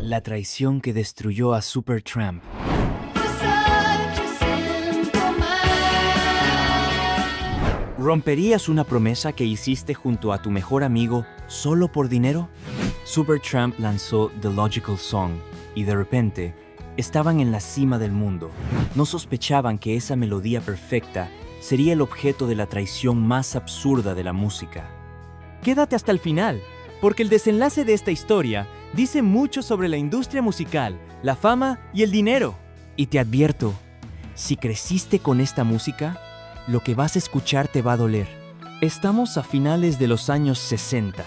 La traición que destruyó a Supertramp. ¿Romperías una promesa que hiciste junto a tu mejor amigo solo por dinero? Supertramp lanzó The Logical Song y de repente estaban en la cima del mundo. No sospechaban que esa melodía perfecta sería el objeto de la traición más absurda de la música. Quédate hasta el final, porque el desenlace de esta historia dice mucho sobre la industria musical, la fama y el dinero. Y te advierto, si creciste con esta música, lo que vas a escuchar te va a doler. Estamos a finales de los años 60.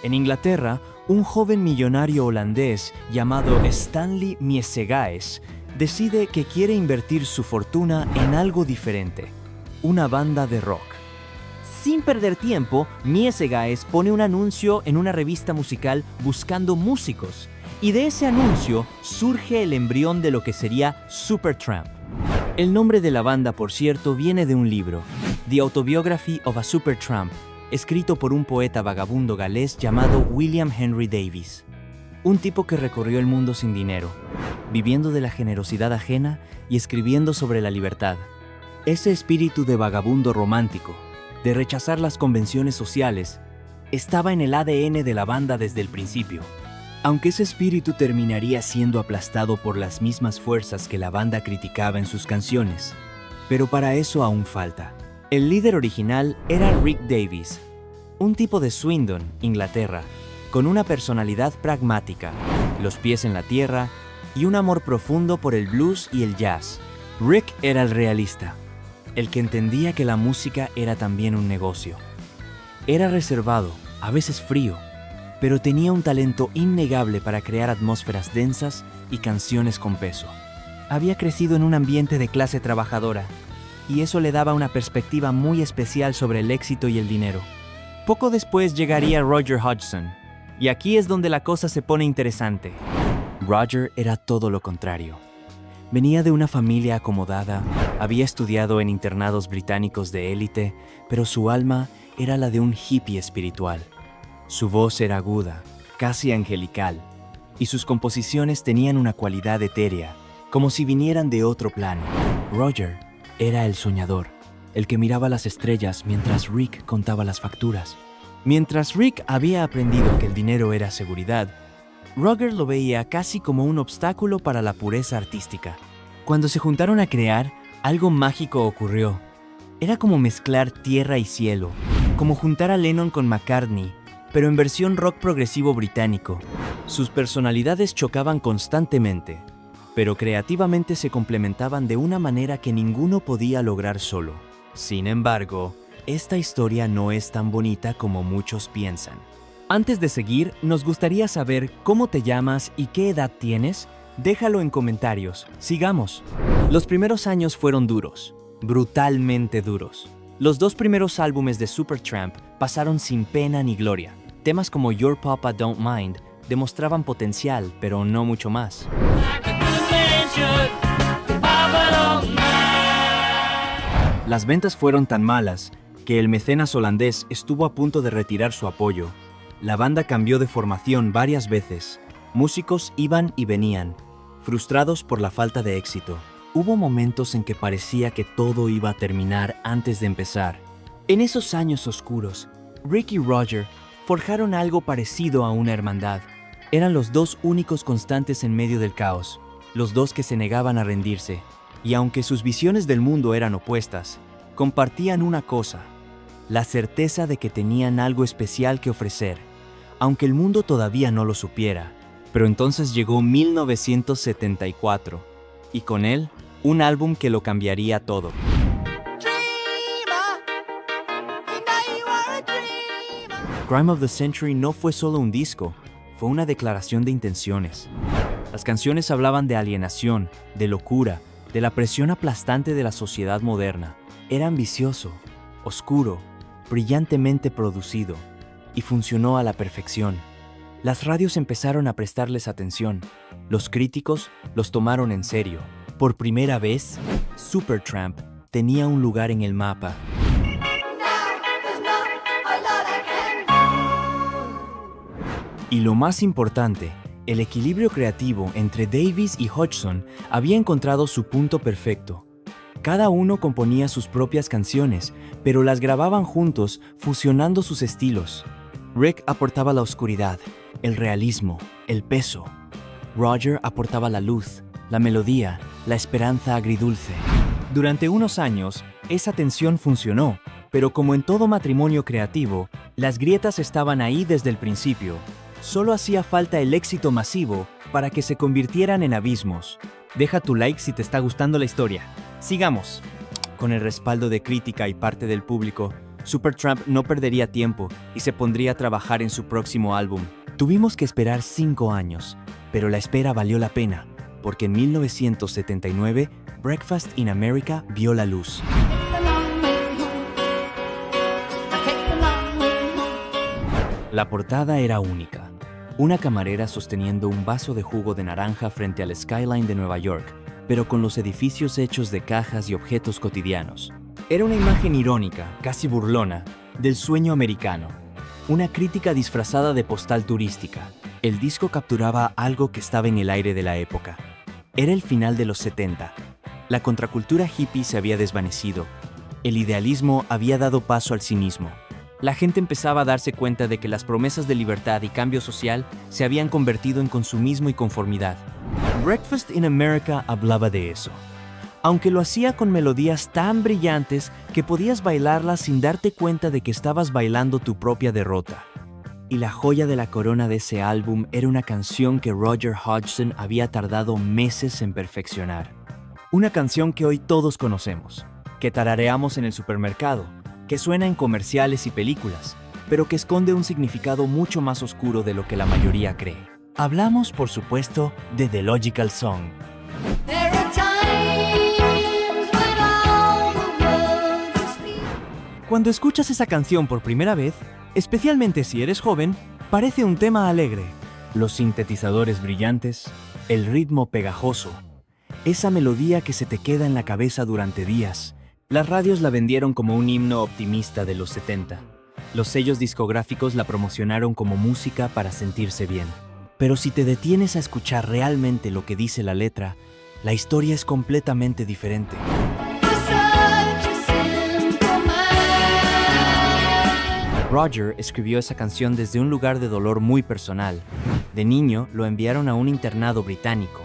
En Inglaterra, un joven millonario holandés llamado Stanley Miesegaes decide que quiere invertir su fortuna en algo diferente, una banda de rock. Sin perder tiempo, Miesegaes pone un anuncio en una revista musical buscando músicos, y de ese anuncio surge el embrión de lo que sería Supertramp. El nombre de la banda, por cierto, viene de un libro, The Autobiography of a Supertramp, escrito por un poeta vagabundo galés llamado William Henry Davies. Un tipo que recorrió el mundo sin dinero, viviendo de la generosidad ajena y escribiendo sobre la libertad. Ese espíritu de vagabundo romántico, de rechazar las convenciones sociales, estaba en el ADN de la banda desde el principio. Aunque ese espíritu terminaría siendo aplastado por las mismas fuerzas que la banda criticaba en sus canciones. Pero para eso aún falta. El líder original era Rick Davies, un tipo de Swindon, Inglaterra, con una personalidad pragmática, los pies en la tierra y un amor profundo por el blues y el jazz. Rick era el realista, el que entendía que la música era también un negocio. Era reservado, a veces frío, pero tenía un talento innegable para crear atmósferas densas y canciones con peso. Había crecido en un ambiente de clase trabajadora, y eso le daba una perspectiva muy especial sobre el éxito y el dinero. Poco después llegaría Roger Hodgson, y aquí es donde la cosa se pone interesante. Roger era todo lo contrario. Venía de una familia acomodada, había estudiado en internados británicos de élite, pero su alma era la de un hippie espiritual. Su voz era aguda, casi angelical, y sus composiciones tenían una cualidad etérea, como si vinieran de otro plano. Roger era el soñador, el que miraba las estrellas mientras Rick contaba las facturas. Mientras Rick había aprendido que el dinero era seguridad, Roger lo veía casi como un obstáculo para la pureza artística. Cuando se juntaron a crear, algo mágico ocurrió. Era como mezclar tierra y cielo, como juntar a Lennon con McCartney, pero en versión rock progresivo británico. Sus personalidades chocaban constantemente, pero creativamente se complementaban de una manera que ninguno podía lograr solo. Sin embargo, esta historia no es tan bonita como muchos piensan. Antes de seguir, nos gustaría saber cómo te llamas y qué edad tienes. Déjalo en comentarios. Sigamos. Los primeros años fueron duros, brutalmente duros. Los dos primeros álbumes de Supertramp pasaron sin pena ni gloria. Temas como Your Papa Don't Mind demostraban potencial, pero no mucho más. Las ventas fueron tan malas que el mecenas holandés estuvo a punto de retirar su apoyo. La banda cambió de formación varias veces. Músicos iban y venían, frustrados por la falta de éxito. Hubo momentos en que parecía que todo iba a terminar antes de empezar. En esos años oscuros, Rick y Roger forjaron algo parecido a una hermandad. Eran los dos únicos constantes en medio del caos, los dos que se negaban a rendirse. Y aunque sus visiones del mundo eran opuestas, compartían una cosa: la certeza de que tenían algo especial que ofrecer, aunque el mundo todavía no lo supiera. Pero entonces llegó 1974, y con él, un álbum que lo cambiaría todo. Crime of the Century no fue solo un disco, fue una declaración de intenciones. Las canciones hablaban de alienación, de locura, de la presión aplastante de la sociedad moderna. Era ambicioso, oscuro, brillantemente producido, y funcionó a la perfección. Las radios empezaron a prestarles atención. Los críticos los tomaron en serio. Por primera vez, Supertramp tenía un lugar en el mapa. Y lo más importante El equilibrio creativo entre Davis y Hodgson había encontrado su punto perfecto. Cada uno componía sus propias canciones, pero las grababan juntos, fusionando sus estilos. Rick aportaba la oscuridad, el realismo, el peso. Roger aportaba la luz, la melodía, la esperanza agridulce. Durante unos años, esa tensión funcionó, pero como en todo matrimonio creativo, las grietas estaban ahí desde el principio. Solo hacía falta el éxito masivo para que se convirtieran en abismos. Deja tu like si te está gustando la historia. Sigamos. Con el respaldo de crítica y parte del público, Supertramp no perdería tiempo y se pondría a trabajar en su próximo álbum. Tuvimos que esperar 5 años, pero la espera valió la pena, porque en 1979, Breakfast in America vio la luz. La portada era única. Una camarera sosteniendo un vaso de jugo de naranja frente al skyline de Nueva York, pero con los edificios hechos de cajas y objetos cotidianos. Era una imagen irónica, casi burlona, del sueño americano. Una crítica disfrazada de postal turística. El disco capturaba algo que estaba en el aire de la época. Era el final de los 70. La contracultura hippie se había desvanecido. El idealismo había dado paso al cinismo. La gente empezaba a darse cuenta de que las promesas de libertad y cambio social se habían convertido en consumismo y conformidad. Breakfast in America hablaba de eso, aunque lo hacía con melodías tan brillantes que podías bailarlas sin darte cuenta de que estabas bailando tu propia derrota. Y la joya de la corona de ese álbum era una canción que Roger Hodgson había tardado meses en perfeccionar. Una canción que hoy todos conocemos, que tarareamos en el supermercado, que suena en comerciales y películas, pero que esconde un significado mucho más oscuro de lo que la mayoría cree. Hablamos, por supuesto, de The Logical Song. Cuando escuchas esa canción por primera vez, especialmente si eres joven, parece un tema alegre. Los sintetizadores brillantes, el ritmo pegajoso, esa melodía que se te queda en la cabeza durante días. Las radios la vendieron como un himno optimista de los 70. Los sellos discográficos la promocionaron como música para sentirse bien. Pero si te detienes a escuchar realmente lo que dice la letra, la historia es completamente diferente. Roger escribió esa canción desde un lugar de dolor muy personal. De niño, lo enviaron a un internado británico.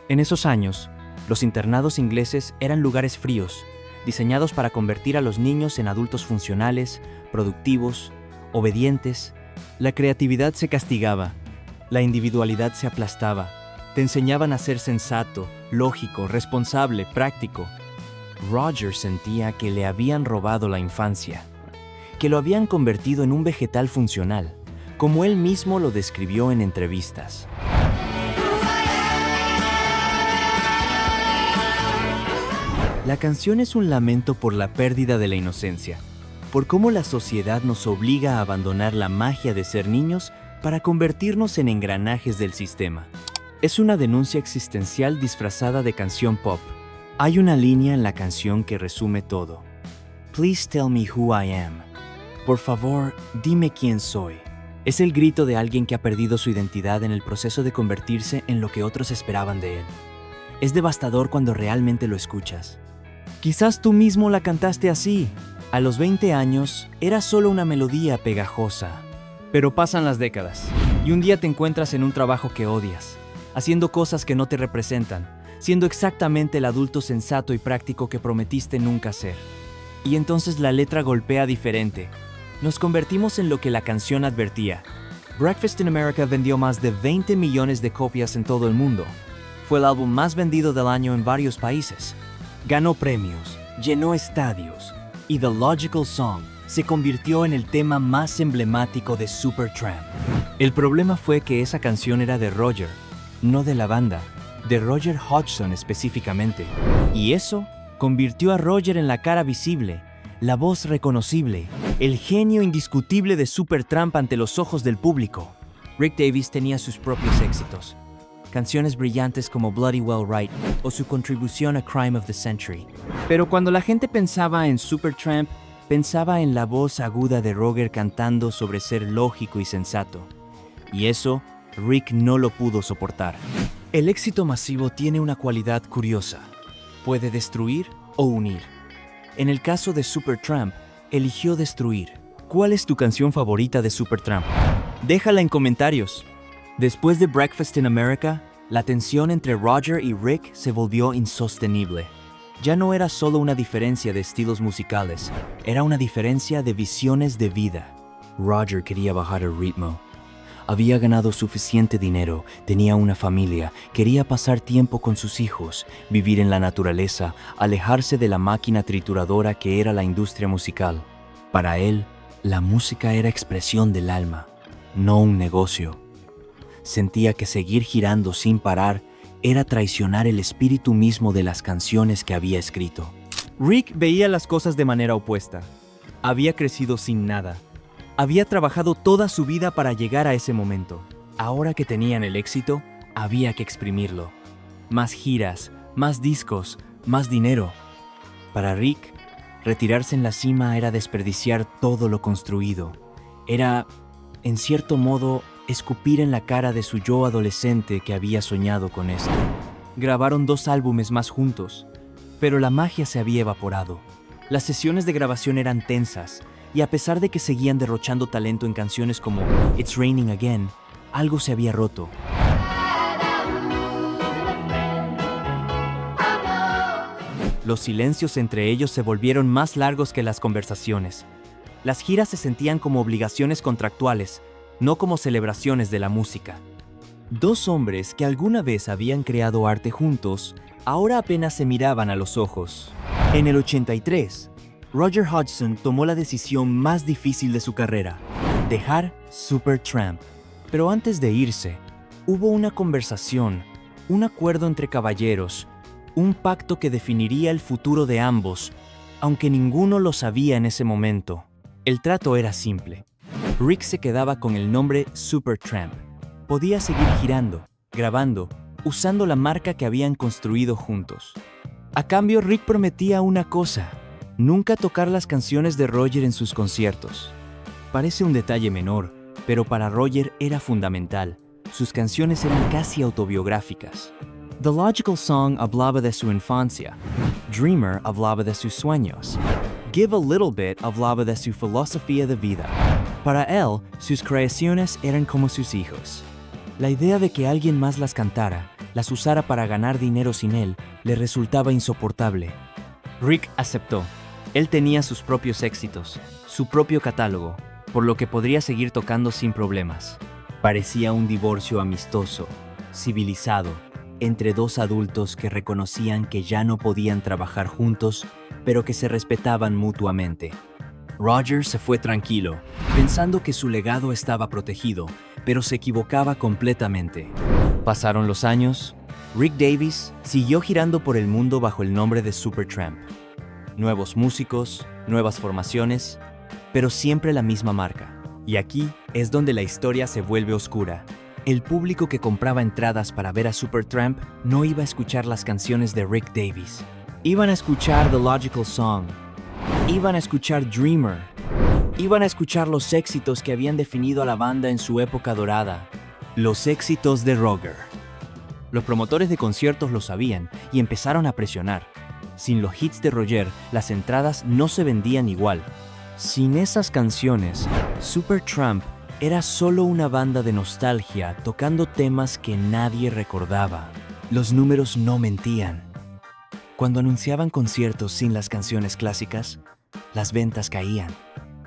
En esos años, los internados ingleses eran lugares fríos, diseñados para convertir a los niños en adultos funcionales, productivos, obedientes. La creatividad se castigaba, la individualidad se aplastaba. Te enseñaban a ser sensato, lógico, responsable, práctico. Roger sentía que le habían robado la infancia, que lo habían convertido en un vegetal funcional, como él mismo lo describió en entrevistas. La canción es un lamento por la pérdida de la inocencia, por cómo la sociedad nos obliga a abandonar la magia de ser niños para convertirnos en engranajes del sistema. Es una denuncia existencial disfrazada de canción pop. Hay una línea en la canción que resume todo. Please tell me who I am. Por favor, dime quién soy. Es el grito de alguien que ha perdido su identidad en el proceso de convertirse en lo que otros esperaban de él. Es devastador cuando realmente lo escuchas. Quizás tú mismo la cantaste así. A los 20 años, era solo una melodía pegajosa. Pero pasan las décadas, y un día te encuentras en un trabajo que odias, haciendo cosas que no te representan, siendo exactamente el adulto sensato y práctico que prometiste nunca ser. Y entonces la letra golpea diferente. Nos convertimos en lo que la canción advertía. Breakfast in America vendió más de 20 millones de copias en todo el mundo. Fue el álbum más vendido del año en varios países. Ganó premios, llenó estadios, y The Logical Song se convirtió en el tema más emblemático de Supertramp. El problema fue que esa canción era de Roger, no de la banda, de Roger Hodgson específicamente. Y eso convirtió a Roger en la cara visible, la voz reconocible, el genio indiscutible de Supertramp ante los ojos del público. Rick Davis tenía sus propios éxitos. Canciones brillantes como Bloody Well Right o su contribución a Crime of the Century. Pero cuando la gente pensaba en Supertramp, pensaba en la voz aguda de Roger cantando sobre ser lógico y sensato. Y eso Rick no lo pudo soportar. El éxito masivo tiene una cualidad curiosa. Puede destruir o unir. En el caso de Supertramp, eligió destruir. ¿Cuál es tu canción favorita de Supertramp? Déjala en comentarios. Después de Breakfast in America, la tensión entre Roger y Rick se volvió insostenible. Ya no era solo una diferencia de estilos musicales, era una diferencia de visiones de vida. Roger quería bajar el ritmo. Había ganado suficiente dinero, tenía una familia, quería pasar tiempo con sus hijos, vivir en la naturaleza, alejarse de la máquina trituradora que era la industria musical. Para él, la música era expresión del alma, no un negocio. Sentía que seguir girando sin parar era traicionar el espíritu mismo de las canciones que había escrito. Rick veía las cosas de manera opuesta. Había crecido sin nada. Había trabajado toda su vida para llegar a ese momento. Ahora que tenían el éxito, había que exprimirlo. Más giras, más discos, más dinero. Para Rick, retirarse en la cima era desperdiciar todo lo construido. Era, en cierto modo, escupir en la cara de su yo adolescente que había soñado con esto. Grabaron 2 álbumes más juntos, pero la magia se había evaporado. Las sesiones de grabación eran tensas, y a pesar de que seguían derrochando talento en canciones como It's Raining Again, algo se había roto. Los silencios entre ellos se volvieron más largos que las conversaciones. Las giras se sentían como obligaciones contractuales, no como celebraciones de la música. 2 hombres que alguna vez habían creado arte juntos, ahora apenas se miraban a los ojos. En el 83, Roger Hodgson tomó la decisión más difícil de su carrera, dejar Supertramp. Pero antes de irse, hubo una conversación, un acuerdo entre caballeros, un pacto que definiría el futuro de ambos, aunque ninguno lo sabía en ese momento. El trato era simple. Rick se quedaba con el nombre Supertramp. Podía seguir girando, grabando, usando la marca que habían construido juntos. A cambio, Rick prometía una cosa: nunca tocar las canciones de Roger en sus conciertos. Parece un detalle menor, pero para Roger era fundamental. Sus canciones eran casi autobiográficas. The Logical Song hablaba de su infancia. Dreamer hablaba de sus sueños. Give a Little Bit hablaba de su filosofía de vida. Para él, sus creaciones eran como sus hijos. La idea de que alguien más las cantara, las usara para ganar dinero sin él, le resultaba insoportable. Rick aceptó. Él tenía sus propios éxitos, su propio catálogo, por lo que podría seguir tocando sin problemas. Parecía un divorcio amistoso, civilizado, entre 2 adultos que reconocían que ya no podían trabajar juntos, pero que se respetaban mutuamente. Roger se fue tranquilo, pensando que su legado estaba protegido, pero se equivocaba completamente. Pasaron los años. Rick Davies siguió girando por el mundo bajo el nombre de Supertramp. Nuevos músicos, nuevas formaciones, pero siempre la misma marca. Y aquí es donde la historia se vuelve oscura. El público que compraba entradas para ver a Supertramp no iba a escuchar las canciones de Rick Davies. Iban a escuchar The Logical Song. Iban a escuchar Dreamer. Iban a escuchar los éxitos que habían definido a la banda en su época dorada. Los éxitos de Roger. Los promotores de conciertos lo sabían y empezaron a presionar. Sin los hits de Roger, las entradas no se vendían igual. Sin esas canciones, Supertramp era solo una banda de nostalgia tocando temas que nadie recordaba. Los números no mentían. Cuando anunciaban conciertos sin las canciones clásicas, las ventas caían.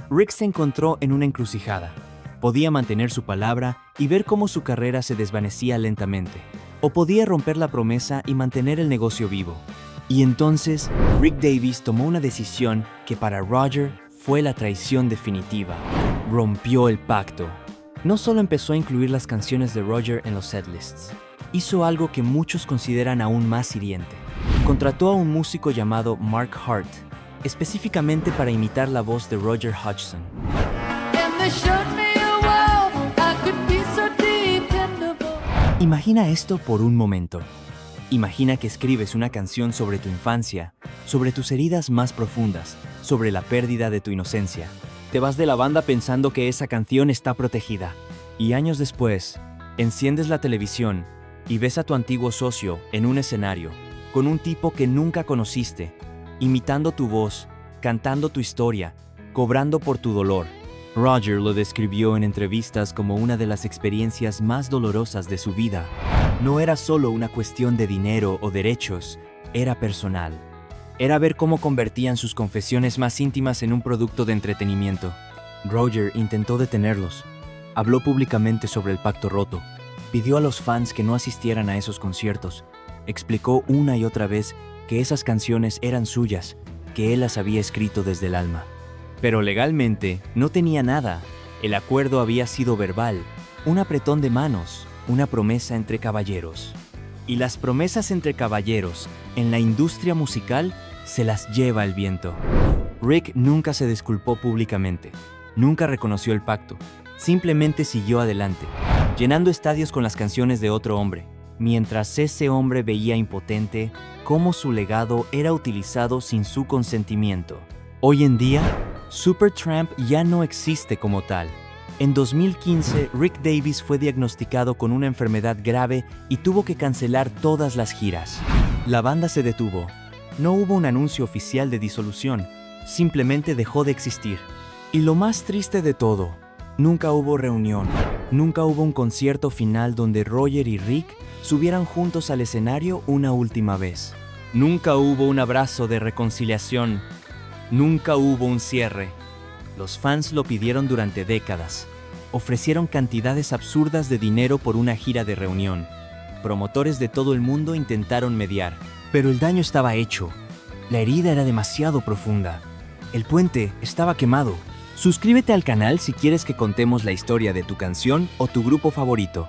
Rick se encontró en una encrucijada. Podía mantener su palabra y ver cómo su carrera se desvanecía lentamente, o podía romper la promesa y mantener el negocio vivo. Y entonces, Rick Davies tomó una decisión que para Roger fue la traición definitiva. Rompió el pacto. No solo empezó a incluir las canciones de Roger en los setlists, hizo algo que muchos consideran aún más hiriente. Contrató a un músico llamado Mark Hart, específicamente para imitar la voz de Roger Hodgson. Imagina esto por un momento. Imagina que escribes una canción sobre tu infancia, sobre tus heridas más profundas, sobre la pérdida de tu inocencia. Te vas de la banda pensando que esa canción está protegida. Y años después, Enciendes la televisión y ves a tu antiguo socio en un escenario, con un tipo que nunca conociste, imitando tu voz, cantando tu historia, cobrando por tu dolor. Roger lo describió en entrevistas como una de las experiencias más dolorosas de su vida. No era solo una cuestión de dinero o derechos, era personal. Era ver cómo convertían sus confesiones más íntimas en un producto de entretenimiento. Roger intentó detenerlos. Habló públicamente sobre el pacto roto. Pidió a los fans que no asistieran a esos conciertos. Explicó una y otra vez que esas canciones eran suyas, que él las había escrito desde el alma. Pero legalmente no tenía nada. El acuerdo había sido verbal, un apretón de manos, una promesa entre caballeros. Y las promesas entre caballeros, en la industria musical, se las lleva el viento. Rick nunca se disculpó públicamente, nunca reconoció el pacto, simplemente siguió adelante, llenando estadios con las canciones de otro hombre, mientras ese hombre veía impotente cómo su legado era utilizado sin su consentimiento. Hoy en día, Supertramp ya no existe como tal. En 2015, Rick Davies fue diagnosticado con una enfermedad grave y tuvo que cancelar todas las giras. La banda se detuvo. No hubo un anuncio oficial de disolución, simplemente dejó de existir. Y lo más triste de todo, nunca hubo reunión, nunca hubo un concierto final donde Roger y Rick subieran juntos al escenario una última vez. Nunca hubo un abrazo de reconciliación. Nunca hubo un cierre. Los fans lo pidieron durante décadas. Ofrecieron cantidades absurdas de dinero por una gira de reunión. Promotores de todo el mundo intentaron mediar, pero el daño estaba hecho. La herida era demasiado profunda. El puente estaba quemado. Suscríbete al canal si quieres que contemos la historia de tu canción o tu grupo favorito.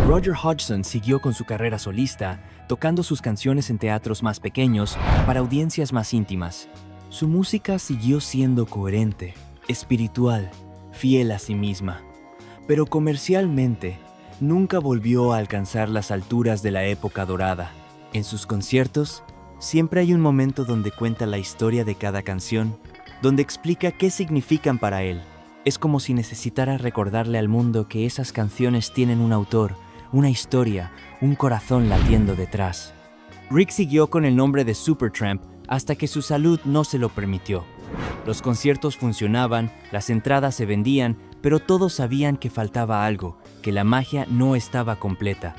Roger Hodgson siguió con su carrera solista, tocando sus canciones en teatros más pequeños para audiencias más íntimas. Su música siguió siendo coherente, espiritual, fiel a sí misma, pero comercialmente nunca volvió a alcanzar las alturas de la época dorada. En sus conciertos, siempre hay un momento donde cuenta la historia de cada canción, donde explica qué significan para él. Es como si necesitara recordarle al mundo que esas canciones tienen un autor, una historia, un corazón latiendo detrás. Rick siguió con el nombre de Supertramp hasta que su salud no se lo permitió. Los conciertos funcionaban, las entradas se vendían, pero todos sabían que faltaba algo, que la magia no estaba completa.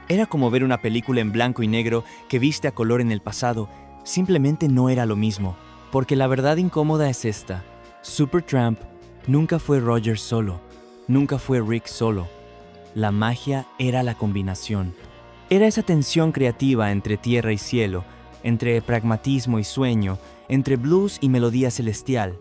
Era como ver una película en blanco y negro que viste a color en el pasado. Simplemente no era lo mismo, porque la verdad incómoda es esta. Supertramp nunca fue Roger solo, nunca fue Rick solo. La magia era la combinación. Era esa tensión creativa entre tierra y cielo, entre pragmatismo y sueño, entre blues y melodía celestial.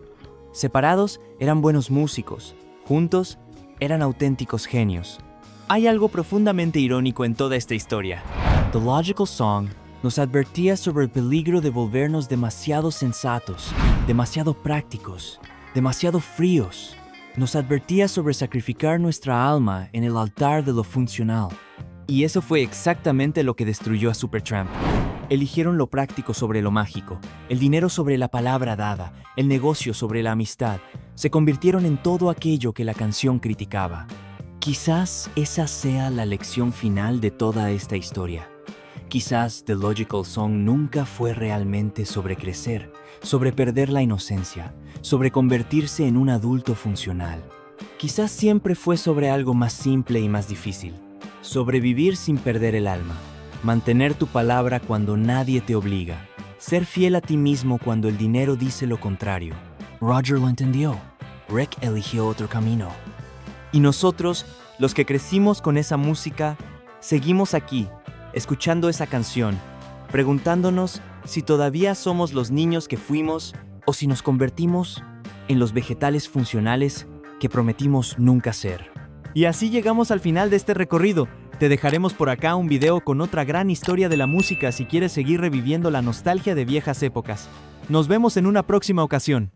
Separados eran buenos músicos, juntos eran auténticos genios. Hay algo profundamente irónico en toda esta historia. The Logical Song nos advertía sobre el peligro de volvernos demasiado sensatos, demasiado prácticos, demasiado fríos. Nos advertía sobre sacrificar nuestra alma en el altar de lo funcional. Y eso fue exactamente lo que destruyó a Supertramp. Eligieron lo práctico sobre lo mágico, el dinero sobre la palabra dada, el negocio sobre la amistad. Se convirtieron en todo aquello que la canción criticaba. Quizás esa sea la lección final de toda esta historia. Quizás The Logical Song nunca fue realmente sobre crecer, sobre perder la inocencia, sobre convertirse en un adulto funcional. Quizás siempre fue sobre algo más simple y más difícil. Sobrevivir sin perder el alma. Mantener tu palabra cuando nadie te obliga. Ser fiel a ti mismo cuando el dinero dice lo contrario. Roger lo entendió. Rick eligió otro camino. Y nosotros, los que crecimos con esa música, seguimos aquí, escuchando esa canción, preguntándonos si todavía somos los niños que fuimos o si nos convertimos en los vegetales funcionales que prometimos nunca ser. Y así llegamos al final de este recorrido. Te dejaremos por acá un video con otra gran historia de la música si quieres seguir reviviendo la nostalgia de viejas épocas. Nos vemos en una próxima ocasión.